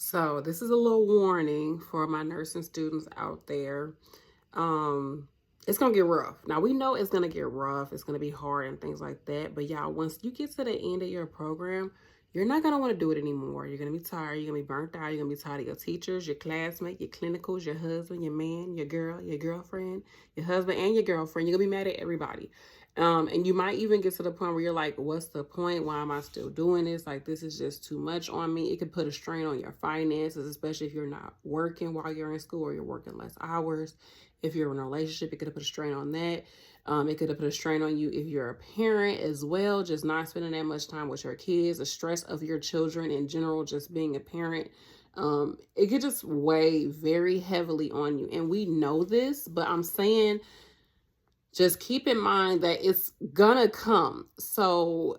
So this is a little warning for my nursing students out there. Um, it's gonna get rough. Now we know it's gonna get rough. It's gonna be hard and things like that. But y'all, once you get to the end of your program, you're not gonna want to do it anymore. You're gonna be tired. You're gonna be burnt out. You're gonna be tired of your teachers, your classmates, your clinicals, your husband, your man, your girl, your girlfriend, your husband, and your girlfriend. You're gonna be mad at everybody. And you might even get to the point where you're like, what's the point? Why am I still doing this? Like, this is just too much on me. It could put a strain on your finances, especially if you're not working while you're in school or you're working less hours. If you're in a relationship, it could have put a strain on that. It could have put a strain on you if you're a parent as well, just not spending that much time with your kids, the stress of your children in general, just being a parent. It could just weigh very heavily on you. And we know this, but I'm saying just keep in mind that it's gonna come. So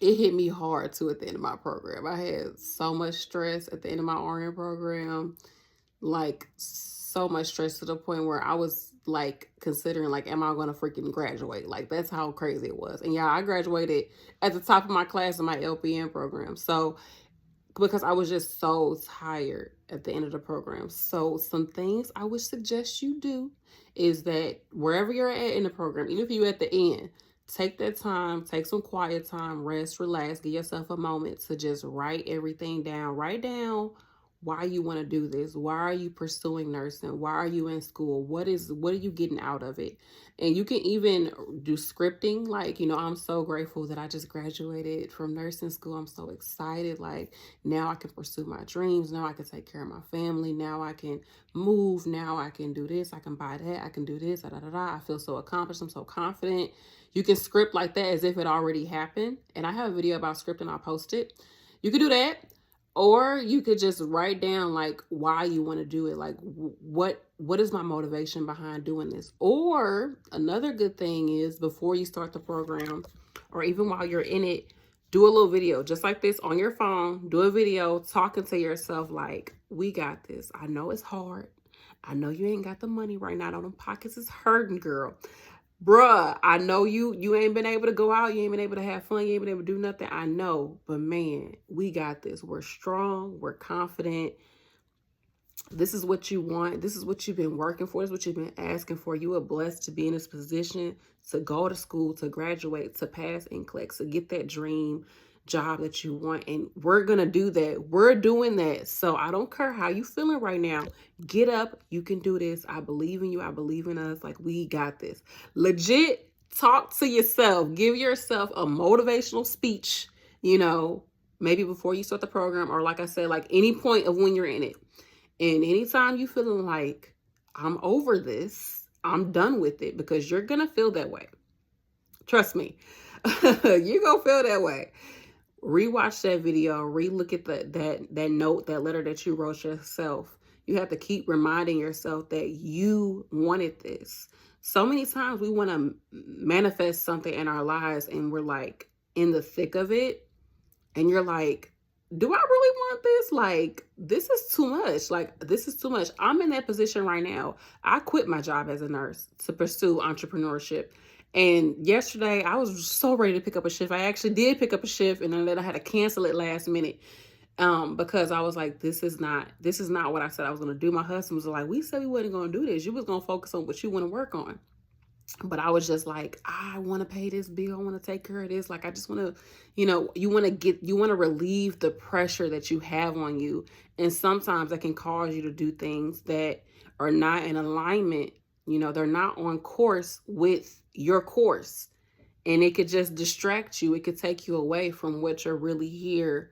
it hit me hard too at the end of my program. I had so much stress at the end of my RN program, like so much stress to the point where I was like considering like, am I gonna freaking graduate? Like that's how crazy it was. And yeah, I graduated at the top of my class in my LPN program. So because I was just so tired at the end of the program. So some things I would suggest you do is that wherever you're at in the program, even if you're at the end, take that time, take some quiet time, rest, relax, give yourself a moment to just write everything down. Write down why you want to do this. Why are you pursuing nursing? Why are you in school? What are you getting out of it? And you can even do scripting. Like, I'm so grateful that I just graduated from nursing school. I'm so excited. Like, now I can pursue my dreams. Now I can take care of my family. Now I can move. Now I can do this. I can buy that. I can do this. Da, da, da, da. I feel so accomplished. I'm so confident. You can script like that as if it already happened. And I have a video about scripting. I'll post it. You could do that. Or you could just write down like why you want to do it. Like what is my motivation behind doing this? Or another good thing is before you start the program or even while you're in it, do a little video just like this on your phone. Do a video talking to yourself like, we got this. I know it's hard. I know you ain't got the money right now. Them pockets is hurting, girl. Bruh, I know you ain't been able to go out. You ain't been able to have fun. You ain't been able to do nothing. I know. But man, we got this. We're strong. We're confident. This is what you want. This is what you've been working for. This is what you've been asking for. You are blessed to be in this position, to go to school, to graduate, to pass NCLEX, to get that dream job that you want. And we're going to do that. We're doing that. So I don't care how you feeling right now. Get up. You can do this. I believe in you. I believe in us. Like, we got this. Legit talk to yourself. Give yourself a motivational speech, maybe before you start the program, or like I said, like any point of when you're in it. And anytime you feeling like, I'm over this, I'm done with it, because you're going to feel that way. Trust me. You're going to feel that way. Rewatch that video, re-look at that note, that letter that you wrote yourself. You have to keep reminding yourself that you wanted this. So many times we want to manifest something in our lives and we're like in the thick of it. And you're like, do I really want this? Like, this is too much. Like, this is too much. I'm in that position right now. I quit my job as a nurse to pursue entrepreneurship. And yesterday, I was so ready to pick up a shift. I actually did pick up a shift, and then I had to cancel it last minute because I was like, this is not what I said I was going to do. My husband was like, we said we wasn't going to do this. You was going to focus on what you want to work on. But I was just like, I want to pay this bill. I want to take care of this. Like, I just want to, you want to relieve the pressure that you have on you. And sometimes that can cause you to do things that are not in alignment. They're not on course with your course. And it could just distract you. It could take you away from what you're really here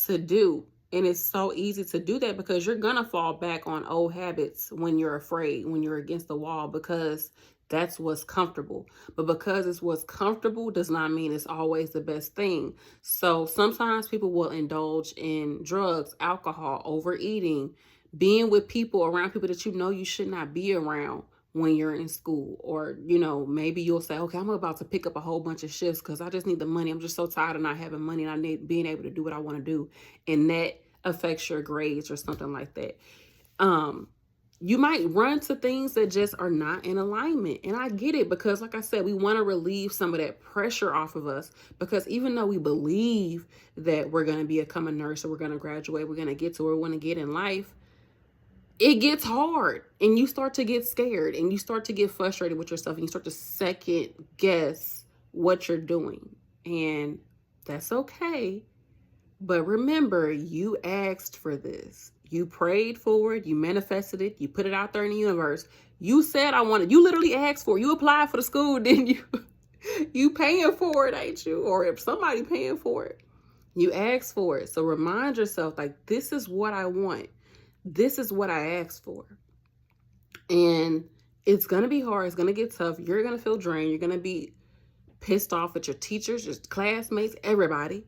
to do. And it's so easy to do that because you're going to fall back on old habits when you're afraid, when you're against the wall, because that's what's comfortable. But because it's what's comfortable does not mean it's always the best thing. So sometimes people will indulge in drugs, alcohol, overeating, being with people, around people that you should not be around when you're in school. Or, maybe you'll say, okay, I'm about to pick up a whole bunch of shifts because I just need the money. I'm just so tired of not having money, and I need being able to do what I want to do. And that affects your grades or something like that. You might run to things that just are not in alignment. And I get it, because like I said, we want to relieve some of that pressure off of us, because even though we believe that we're going to become a nurse, or we're going to graduate, we're going to get to where we want to get in life, it gets hard, and you start to get scared, and you start to get frustrated with yourself, and you start to second guess what you're doing. And that's okay. But remember, you asked for this. You prayed for it. You manifested it. You put it out there in the universe. You said, I wanted. You literally asked for it. You applied for the school, didn't you? You paying for it, ain't you? Or if somebody paying for it, you asked for it. So remind yourself, like, this is what I want. This is what I asked for. And it's going to be hard. It's going to get tough. You're going to feel drained. You're going to be pissed off at your teachers, your classmates, everybody.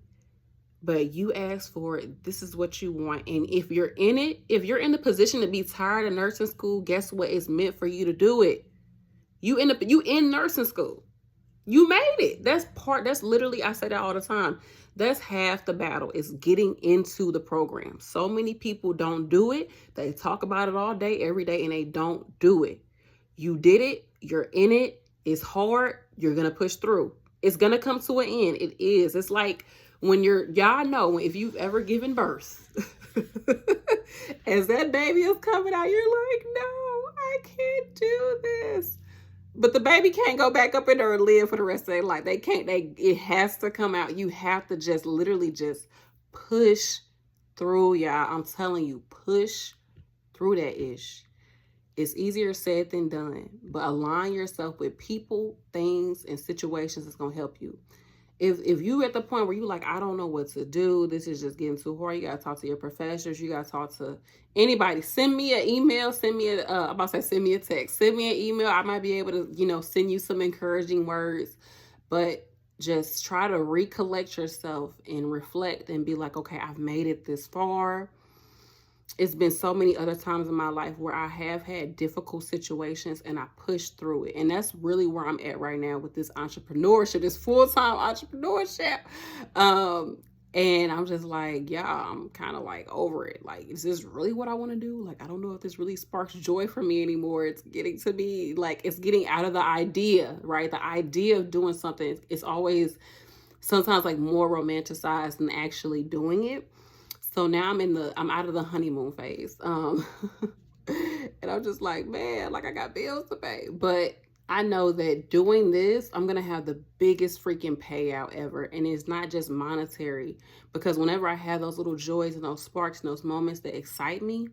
But you asked for it. This is what you want. And if you're in it, if you're in the position to be tired of nursing school, guess what? It's meant for you to do it. You in nursing school. You made it. That's literally, I say that all the time. That's half the battle, is getting into the program. So many people don't do it. They talk about it all day, every day, and they don't do it. You did it. You're in it. It's hard. You're going to push through. It's going to come to an end. It is. It's like when y'all know, if you've ever given birth, as that baby is coming out, you're like, no, I can't do this. But the baby can't go back up in there and live for the rest of their life. They can't. It has to come out. You have to just literally just push through, y'all. I'm telling you, push through that ish. It's easier said than done. But align yourself with people, things, and situations that's going to help you. If you at the point where you like, I don't know what to do, this is just getting too hard, you got to talk to your professors, you got to talk to anybody. Send me an email, send me send me a text, send me an email. I might be able to, send you some encouraging words, but just try to recollect yourself and reflect and be like, okay, I've made it this far. It's been so many other times in my life where I have had difficult situations and I pushed through it. And that's really where I'm at right now with this entrepreneurship, this full-time entrepreneurship. And I'm just like, yeah, I'm kind of like over it. Like, is this really what I want to do? Like, I don't know if this really sparks joy for me anymore. It's getting to be like, it's getting out of the idea, right? The idea of doing something is always sometimes like more romanticized than actually doing it. So now I'm out of the honeymoon phase. And I'm just like, man, like I got bills to pay. But I know that doing this, I'm going to have the biggest freaking payout ever. And it's not just monetary, because whenever I have those little joys and those sparks and those moments that excite me,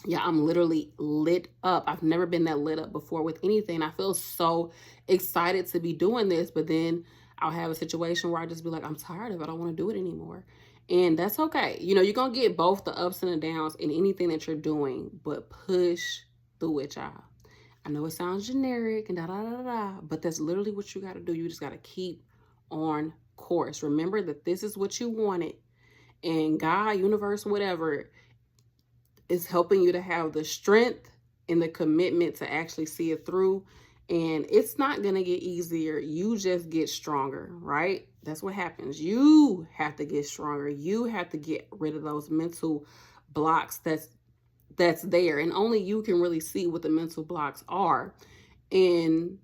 yeah, I'm literally lit up. I've never been that lit up before with anything. I feel so excited to be doing this, but then I'll have a situation where I just be like, I'm tired of it. I don't want to do it anymore. And that's okay. You're going to get both the ups and the downs in anything that you're doing, but push through it, y'all. I know it sounds generic and but that's literally what you got to do. You just got to keep on course. Remember that this is what you wanted, and God, universe, whatever, is helping you to have the strength and the commitment to actually see it through. And it's not going to get easier. You just get stronger, right? That's what happens. You have to get stronger. You have to get rid of those mental blocks that's there. And only you can really see what the mental blocks are. And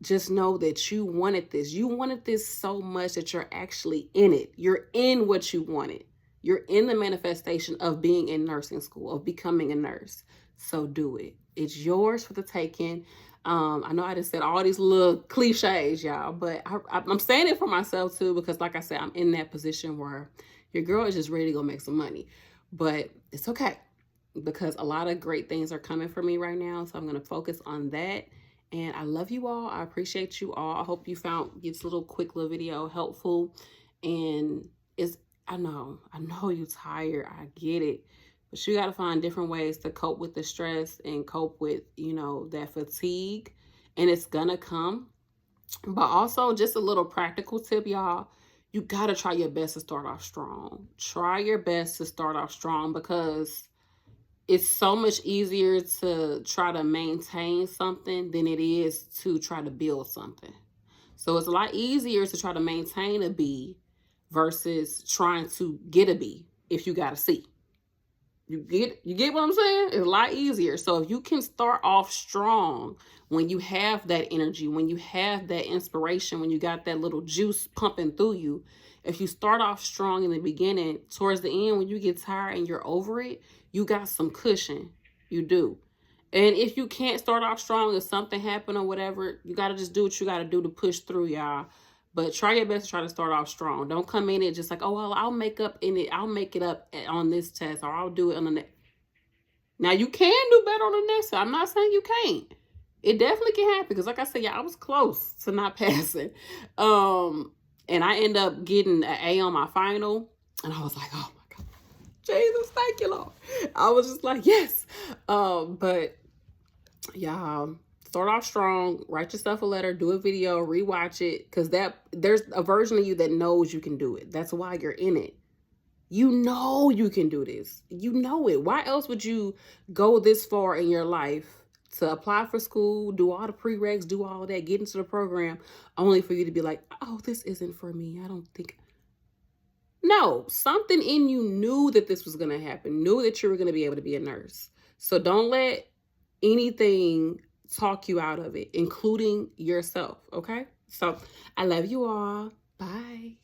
just know that you wanted this. You wanted this so much that you're actually in it. You're in what you wanted. You're in the manifestation of being in nursing school, of becoming a nurse. So do it. It's yours for the taking. I know I just said all these little cliches, y'all, but I'm saying it for myself too, because like I said, I'm in that position where your girl is just ready to go make some money. But it's okay, because a lot of great things are coming for me right now. So I'm going to focus on that. And I love you all. I appreciate you all. I hope you found this little quick little video helpful. And I know you're tired. I get it. But you got to find different ways to cope with the stress and cope with, that fatigue. And it's going to come. But also just a little practical tip, y'all. You got to try your best to start off strong. Try your best to start off strong, because it's so much easier to try to maintain something than it is to try to build something. So it's a lot easier to try to maintain a B versus trying to get a B if you got a C. You get what I'm saying? It's a lot easier. So if you can start off strong, when you have that energy, when you have that inspiration, when you got that little juice pumping through you, if you start off strong in the beginning, towards the end, when you get tired and you're over it, you got some cushion. You do. And if you can't start off strong, if something happened or whatever, you got to just do what you got to do to push through, y'all. But try your best to try to start off strong. Don't come in it just like, oh, well, I'll make up in it. I'll make it up on this test, or I'll do it on the next. Now, you can do better on the next. I'm not saying you can't. It definitely can happen. Because like I said, yeah, I was close to not passing. And I end up getting an A on my final. And I was like, oh my God, Jesus, thank you, Lord. I was just like, yes. But yeah, start off strong, write yourself a letter, do a video, rewatch it, because there's a version of you that knows you can do it. That's why you're in it. You know you can do this. You know it. Why else would you go this far in your life to apply for school, do all the prereqs, do all that, get into the program, only for you to be like, oh, this isn't for me. I don't think. No, something in you knew that this was going to happen, knew that you were going to be able to be a nurse. So don't let anything talk you out of it, including yourself. Okay? So I love you all. Bye.